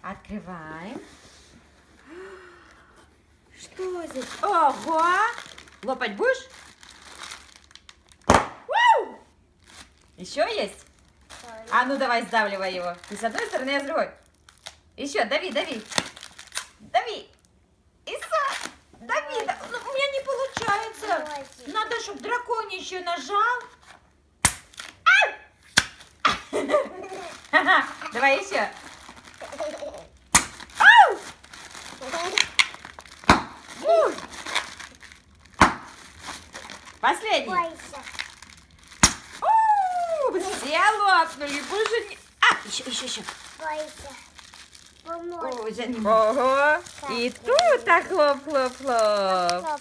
Открываем. Что здесь? Ого! Лопать будешь? Вау! Еще есть? А ну давай сдавливай его. Ты с одной стороны, я с другой. Еще, дави, дави. Дави. Иса, дави. Ну, у меня не получается. Надо, чтобы дракон еще нажал. Давай еще. Последний. Все лопнули. Больше не... еще. Ой, за ним. Ого. И тут так хлоп-хлоп-хлоп.